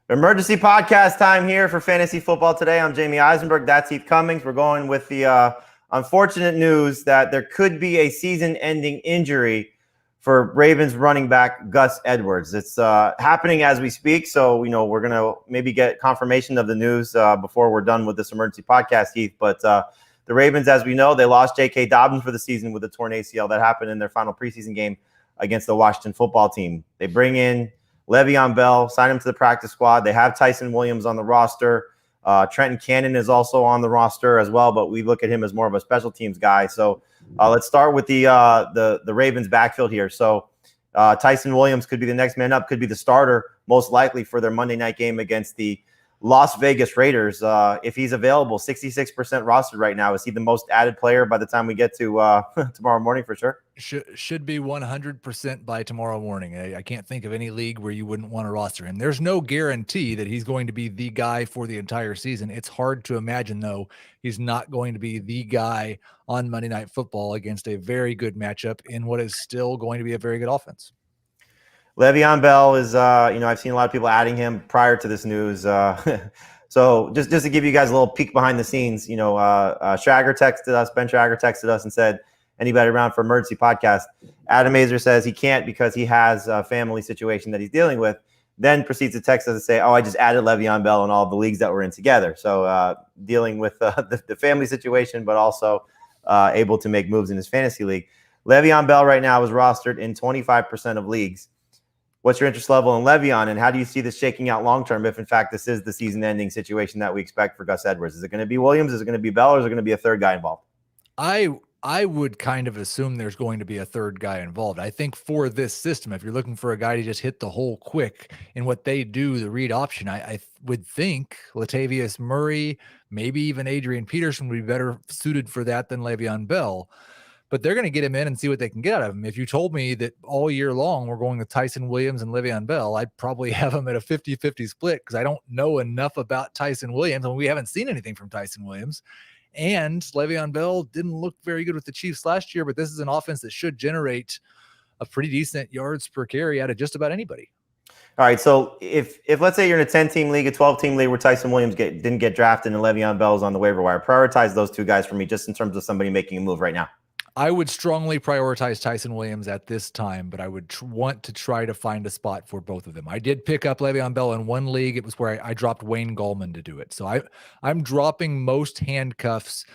Emergency podcast time here for fantasy football today. I'm Jamie Eisenberg. That's Heath Cummings. We're going with the unfortunate news that there could be a season-ending injury for Ravens running back Gus Edwards. It's happening as we speak, so we're going to maybe get confirmation of the news before we're done with this emergency podcast, Heath. But the Ravens, as we know, they lost J.K. Dobbins for the season with a torn ACL. That happened in their final preseason game against the Washington football team. They bring in Le'Veon Bell, sign him to the practice squad. They have Tyson Williams on the roster. Trenton Cannon is also on the roster as well, but we look at him as more of a special teams guy. So let's start with the Ravens backfield here. So Tyson Williams could be the next man up, could be the starter most likely for their Monday night game against the Las Vegas Raiders. If he's available, 66% rostered right now. Is he the most added player by the time we get to tomorrow morning for sure? Should be 100% by tomorrow morning. I can't think of any league where you wouldn't want to roster him. There's no guarantee that he's going to be the guy for the entire season. It's hard to imagine, though, he's not going to be the guy on Monday Night Football against a very good matchup in what is still going to be a very good offense. Le'Veon Bell is, I've seen a lot of people adding him prior to this news. So just to give you guys a little peek behind the scenes, Schrager texted us, Ben Schrager texted us and said, anybody around for emergency podcast? Adam Azer says he can't because he has a family situation that he's dealing with. Then proceeds to text us and say, I just added Le'Veon Bell in all the leagues that we're in together. So dealing with the family situation, but also able to make moves in his fantasy league. Le'Veon Bell right now is rostered in 25% of leagues. What's your interest level in Le'Veon, and how do you see this shaking out long-term if, in fact, this is the season-ending situation that we expect for Gus Edwards? Is it going to be Williams? Is it going to be Bell? Or is it going to be a third guy involved? I would kind of assume there's going to be a third guy involved. I think for this system, if you're looking for a guy to just hit the hole quick in what they do, the read option, I would think Latavius Murray, maybe even Adrian Peterson would be better suited for that than Le'Veon Bell. But they're going to get him in and see what they can get out of him. If you told me that all year long we're going with Tyson Williams and Le'Veon Bell, I'd probably have him at a 50-50 split because I don't know enough about Tyson Williams, and we haven't seen anything from Tyson Williams. And Le'Veon Bell didn't look very good with the Chiefs last year, but this is an offense that should generate a pretty decent yards per carry out of just about anybody. All right, so if let's say you're in a 10-team league, a 12-team league where Tyson Williams didn't get drafted and Le'Veon Bell is on the waiver wire, prioritize those two guys for me just in terms of somebody making a move right now. I would strongly prioritize Tyson Williams at this time, but I would want to try to find a spot for both of them. I did pick up Le'Veon Bell in one league. It was where I dropped Wayne Gallman to do it. So I'm dropping most handcuffs,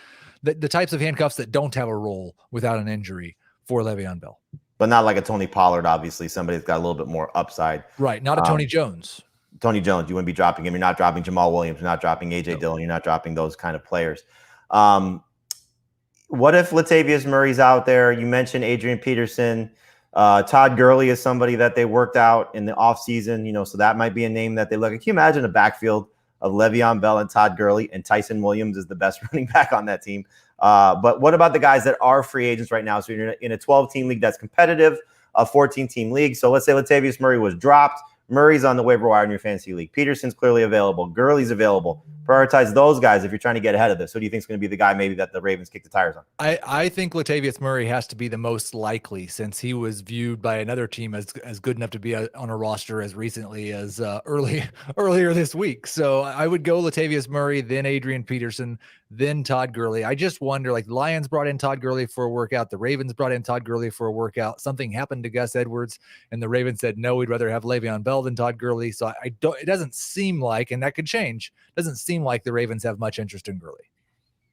the types of handcuffs that don't have a role without an injury for Le'Veon Bell. But not like a Tony Pollard, obviously. Somebody that's got a little bit more upside. Right, not a Tony Jones. Tony Jones, you wouldn't be dropping him. You're not dropping Jamal Williams. You're not dropping A.J. Dillon. You're not dropping those kind of players. What if Latavius Murray's out there? You mentioned Adrian Peterson. Todd Gurley is somebody that they worked out in the offseason, so that might be a name that they look at. Can you imagine a backfield of Le'Veon Bell and Todd Gurley, and Tyson Williams is the best running back on that team? But what about the guys that are free agents right now? So you're in a 12-team league that's competitive, a 14-team league. So let's say Latavius Murray was dropped. Murray's on the waiver wire in your fantasy league. Peterson's clearly available. Gurley's available. Prioritize those guys if you're trying to get ahead of this. Who do you think is going to be the guy maybe that the Ravens kick the tires on? I think Latavius Murray has to be the most likely since he was viewed by another team as good enough to be on a roster as recently as earlier this week. So I would go Latavius Murray, then Adrian Peterson, then Todd Gurley. I just wonder, like, the Lions brought in Todd Gurley for a workout. The Ravens brought in Todd Gurley for a workout. Something happened to Gus Edwards, and the Ravens said, no, we'd rather have Le'Veon Bell than Todd Gurley. So it doesn't seem like, and that could change, doesn't seem like the Ravens have much interest in Gurley.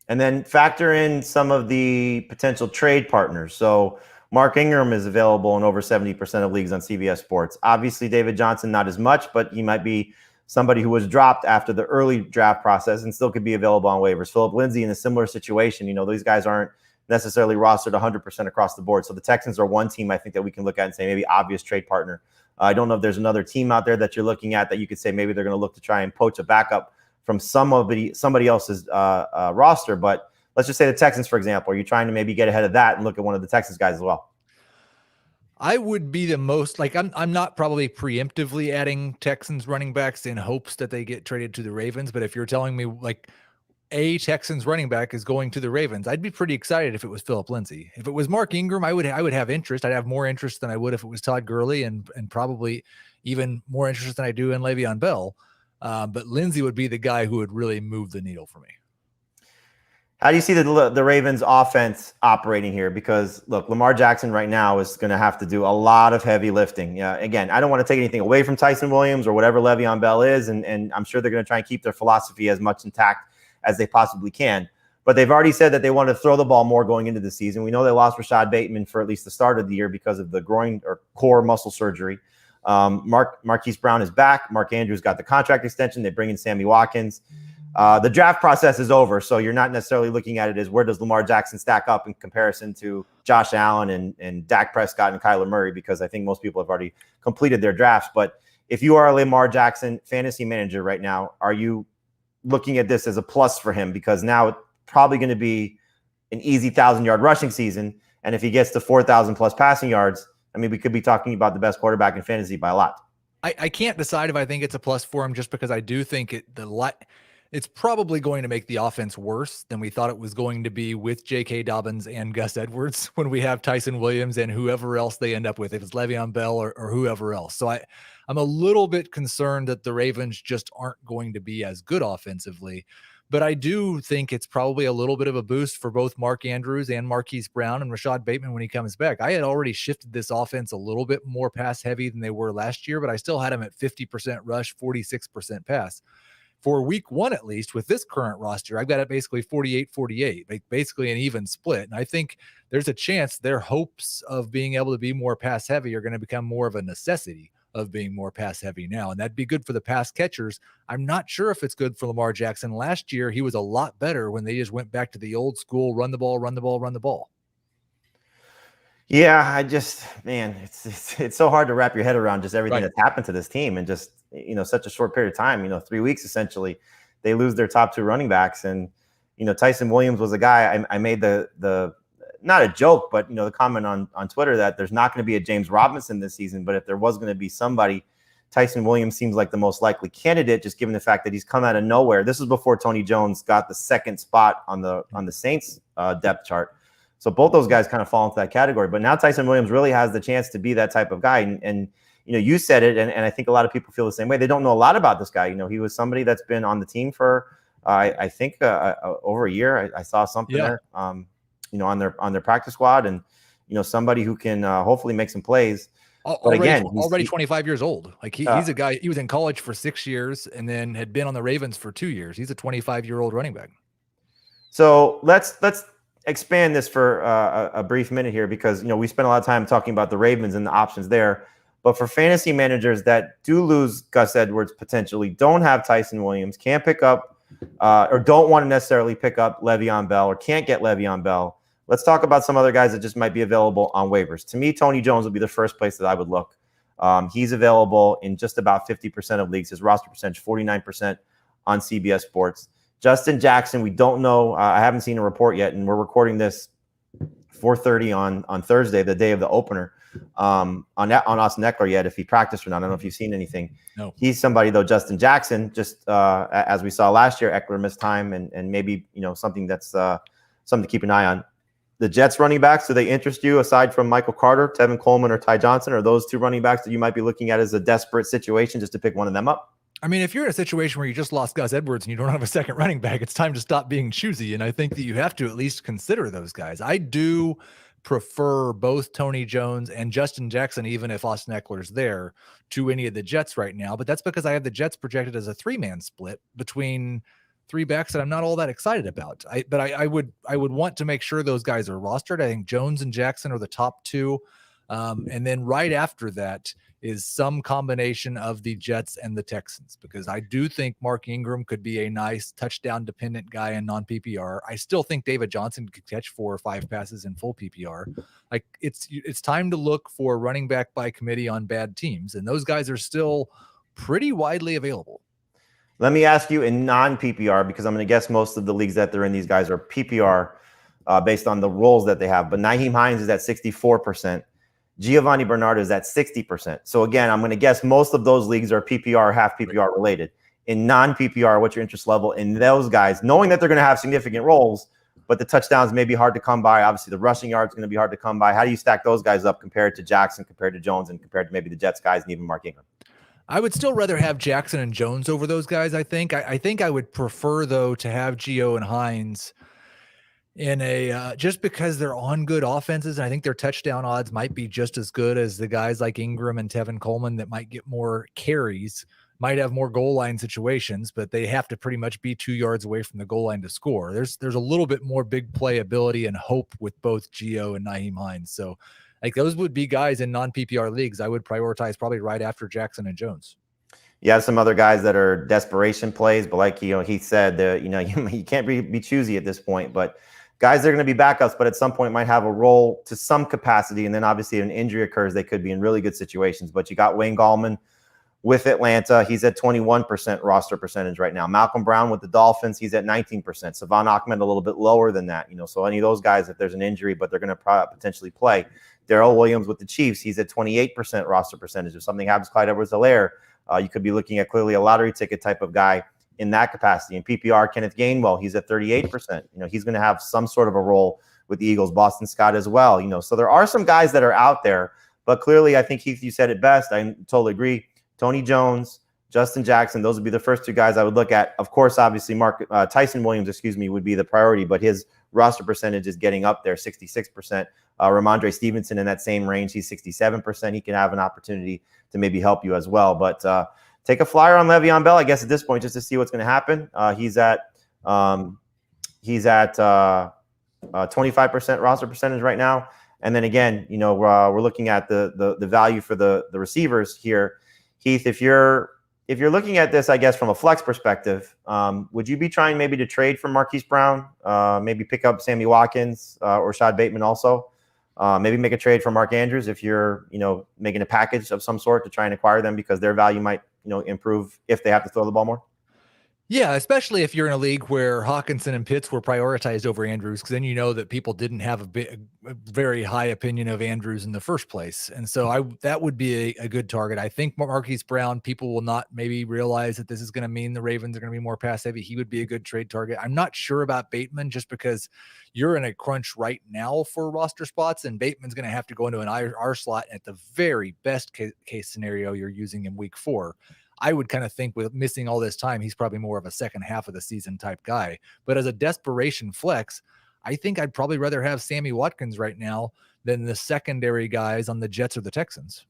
And then factor in some of the potential trade partners. So Mark Ingram is available in over 70% of leagues on CBS Sports. Obviously, David Johnson, not as much, but he might be somebody who was dropped after the early draft process and still could be available on waivers. Philip Lindsay in a similar situation. These guys aren't necessarily rostered 100% across the board. So the Texans are one team I think that we can look at and say maybe obvious trade partner. I don't know if there's another team out there that you're looking at that you could say maybe they're going to look to try and poach a backup from somebody else's roster. But let's just say the Texans, for example. Are you trying to maybe get ahead of that and look at one of the Texans guys as well? I would be the most, like, I'm not probably preemptively adding Texans running backs in hopes that they get traded to the Ravens. But if you're telling me like a Texans running back is going to the Ravens, I'd be pretty excited if it was Philip Lindsay. If it was Mark Ingram, I would have interest. I'd have more interest than I would if it was Todd Gurley, and probably even more interest than I do in Le'Veon Bell. But Lindsey would be the guy who would really move the needle for me. How do you see the Ravens offense operating here? Because look, Lamar Jackson right now is going to have to do a lot of heavy lifting. Again, I don't want to take anything away from Tyson Williams or whatever Le'Veon Bell is, and I'm sure they're going to try and keep their philosophy as much intact as they possibly can. But they've already said that they want to throw the ball more going into the season. We know they lost Rashad Bateman for at least the start of the year because of the groin or core muscle surgery. Marquise Brown is back. Mark Andrews got the contract extension. They bring in Sammy Watkins. The draft process is over, so you're not necessarily looking at it as where does Lamar Jackson stack up in comparison to Josh Allen and Dak Prescott and Kyler Murray, because I think most people have already completed their drafts. But if you are a Lamar Jackson fantasy manager right now, are you looking at this as a plus for him? Because now it's probably going to be an easy 1,000-yard rushing season, and if he gets to 4,000 plus passing yards, I mean, we could be talking about the best quarterback in fantasy by a lot. I can't decide if I think it's a plus for him, just because I do think it's probably going to make the offense worse than we thought it was going to be with J.K. Dobbins and Gus Edwards when we have Tyson Williams and whoever else they end up with, if it's Le'Veon Bell or whoever else. So I'm a little bit concerned that the Ravens just aren't going to be as good offensively. But I do think it's probably a little bit of a boost for both Mark Andrews and Marquise Brown and Rashad Bateman when he comes back. I had already shifted this offense a little bit more pass heavy than they were last year, but I still had them at 50% rush, 46% pass. For week one, at least, with this current roster, I've got it basically 48-48, basically an even split. And I think there's a chance their hopes of being able to be more pass heavy are going to become more of a necessity of being more pass heavy now. And that'd be good for the pass catchers. I'm not sure if it's good for Lamar Jackson. Last year, he was a lot better when they just went back to the old school, run the ball, run the ball, run the ball. Yeah, man, it's so hard to wrap your head around just everything that's happened to this team in just, such a short period of time, 3 weeks, essentially. They lose their top two running backs. And, Tyson Williams was a guy I made the not a joke, but, the comment on Twitter that there's not going to be a James Robinson this season. But if there was going to be somebody, Tyson Williams seems like the most likely candidate, just given the fact that he's come out of nowhere. This was before Tony Jones got the second spot on the Saints depth chart. So both those guys kind of fall into that category. But now Tyson Williams really has the chance to be that type of guy. And you said it, and I think a lot of people feel the same way. They don't know a lot about this guy. He was somebody that's been on the team for, I think, over a year. I saw something there, on their practice squad, and, somebody who can hopefully make some plays. But again, already 25 years old. Like he's a guy, he was in college for 6 years and then had been on the Ravens for 2 years. He's a 25-year-old running back. So let's expand this for a brief minute here, because we spent a lot of time talking about the Ravens and the options there. But for fantasy managers that do lose Gus Edwards, potentially don't have Tyson Williams, can't pick up or don't want to necessarily pick up Le'Veon Bell, or can't get Le'Veon Bell, let's talk about some other guys that just might be available on waivers. To me, Tony Jones would be the first place that I would look. He's available in just about 50% of leagues. His roster percentage, 49% on CBS Sports. Justin Jackson, we don't know. I haven't seen a report yet, and we're recording this 4:30 on Thursday, the day of the opener, on Austin Eckler yet, if he practiced or not. I don't know if you've seen anything. No. He's somebody, though, Justin Jackson, just as we saw last year, Eckler missed time, and maybe something that's something to keep an eye on. The Jets running backs, do they interest you aside from Michael Carter, Tevin Coleman, or Ty Johnson? Are those two running backs that you might be looking at as a desperate situation just to pick one of them up? I mean, if you're in a situation where you just lost Gus Edwards and you don't have a second running back, it's time to stop being choosy. And I think that you have to at least consider those guys. I do prefer both Tony Jones and Justin Jackson, even if Austin Eckler's there, to any of the Jets right now. But that's because I have the Jets projected as a 3-man split between three backs that I'm not all that excited about. But I would want to make sure those guys are rostered. I think Jones and Jackson are the top two. And then right after that is some combination of the Jets and the Texans, because I do think Mark Ingram could be a nice touchdown dependent guy in non-PPR. I still think David Johnson could catch 4 or 5 passes in full PPR. Like it's time to look for running back by committee on bad teams. And those guys are still pretty widely available. Let me ask you in non-PPR, because I'm going to guess most of the leagues that they're in, these guys are PPR based on the roles that they have. But Nyheim Hines is at 64%. Giovanni Bernard is at 60%. So again, I'm going to guess most of those leagues are PPR, half PPR related. In non-PPR, what's your interest level in those guys, knowing that they're going to have significant roles, but the touchdowns may be hard to come by. Obviously, the rushing yards going to be hard to come by. How do you stack those guys up compared to Jackson, compared to Jones, and compared to maybe the Jets guys and even Mark Ingram? I would still rather have Jackson and Jones over those guys. I think I would prefer though to have Gio and Hines in a just because they're on good offenses. And I think their touchdown odds might be just as good as the guys like Ingram and Tevin Coleman that might get more carries, might have more goal line situations, but they have to pretty much be 2 yards away from the goal line to score. There's a little bit more big play ability and hope with both Gio and Nyheim Hines. So like those would be guys in non-PPR leagues I would prioritize probably right after Jackson and Jones. You have some other guys that are desperation plays, but like, he said, you can't be choosy at this point, but guys that are going to be backups, but at some point might have a role to some capacity. And then obviously if an injury occurs, they could be in really good situations. But you got Wayne Gallman with Atlanta. He's at 21% roster percentage right now. Malcolm Brown with the Dolphins, he's at 19%. Savon Ahmed a little bit lower than that. So any of those guys, if there's an injury, but they're going to potentially play. Darrell Williams with the Chiefs, he's at 28% roster percentage. If something happens, Clyde Edwards-Helaire, you could be looking at clearly a lottery ticket type of guy in that capacity. In PPR, Kenneth Gainwell, he's at 38%. He's going to have some sort of a role with the Eagles. Boston Scott as well. So there are some guys that are out there, but clearly I think, Heath, you said it best. I totally agree. Tony Jones, Justin Jackson, those would be the first 2 guys I would look at. Of course, obviously Tyson Williams, would be the priority, but his roster percentage is getting up there, 66%. Ramondre Stevenson in that same range, he's 67%. He can have an opportunity to maybe help you as well. But take a flyer on Le'Veon Bell, I guess, at this point, just to see what's going to happen. He's at 25% roster percentage right now. And then again, we're looking at the value for the receivers here. Heath, if you're looking at this, I guess, from a flex perspective, would you be trying maybe to trade for Marquise Brown, maybe pick up Sammy Watkins or Rashad Bateman also? Maybe make a trade for Mark Andrews if you're, making a package of some sort to try and acquire them because their value might, improve if they have to throw the ball more. Yeah, especially if you're in a league where Hawkinson and Pitts were prioritized over Andrews, because then you know that people didn't have a very high opinion of Andrews in the first place. And so that would be a good target. I think Marquise Brown, people will not maybe realize that this is going to mean the Ravens are going to be more pass heavy. He would be a good trade target. I'm not sure about Bateman just because you're in a crunch right now for roster spots, and Bateman's going to have to go into an R slot. At the very best case scenario, you're using him week 4. I would kind of think with missing all this time, he's probably more of a second half of the season type guy. But as a desperation flex, I think I'd probably rather have Sammy Watkins right now than the secondary guys on the Jets or the Texans.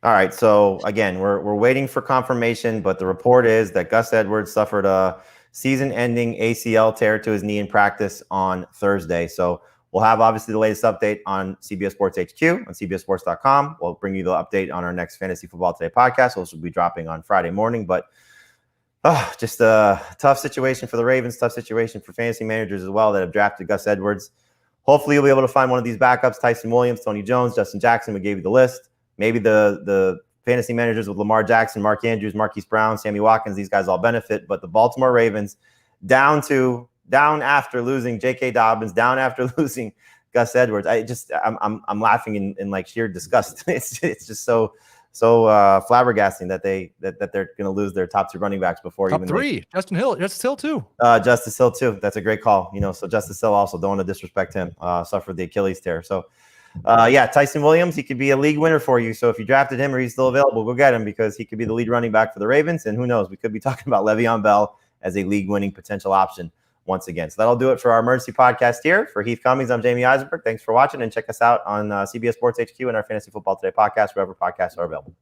All right. So again, we're waiting for confirmation, but the report is that Gus Edwards suffered a season-ending ACL tear to his knee in practice on Thursday. So we'll have obviously the latest update on CBS Sports HQ on CBSSports.com. We'll bring you the update on our next Fantasy Football Today podcast, which will be dropping on Friday morning. But just a tough situation for the Ravens, tough situation for fantasy managers as well that have drafted Gus Edwards. Hopefully you'll be able to find one of these backups: Tyson Williams, Tony Jones, Justin Jackson. We gave you the list. Maybe the fantasy managers with Lamar Jackson, Mark Andrews, Marquise Brown, Sammy Watkins, these guys all benefit. But the Baltimore Ravens, down after losing J.K. Dobbins, down after losing Gus Edwards. I'm laughing in like sheer disgust. It's just so flabbergasting that they're going to lose their top 2 running backs before top even 3. Justice Hill too. Justice Hill too. That's a great call. So Justice Hill also, don't want to disrespect him. Suffered the Achilles tear. So Tyson Williams, he could be a league winner for you. So if you drafted him or he's still available, go get him because he could be the lead running back for the Ravens. And who knows, we could be talking about Le'Veon Bell as a league winning potential option once again. So that'll do it for our emergency podcast here. For Heath Cummings, I'm Jamie Eisenberg. Thanks for watching, and check us out on CBS Sports HQ and our Fantasy Football Today podcast, wherever podcasts are available.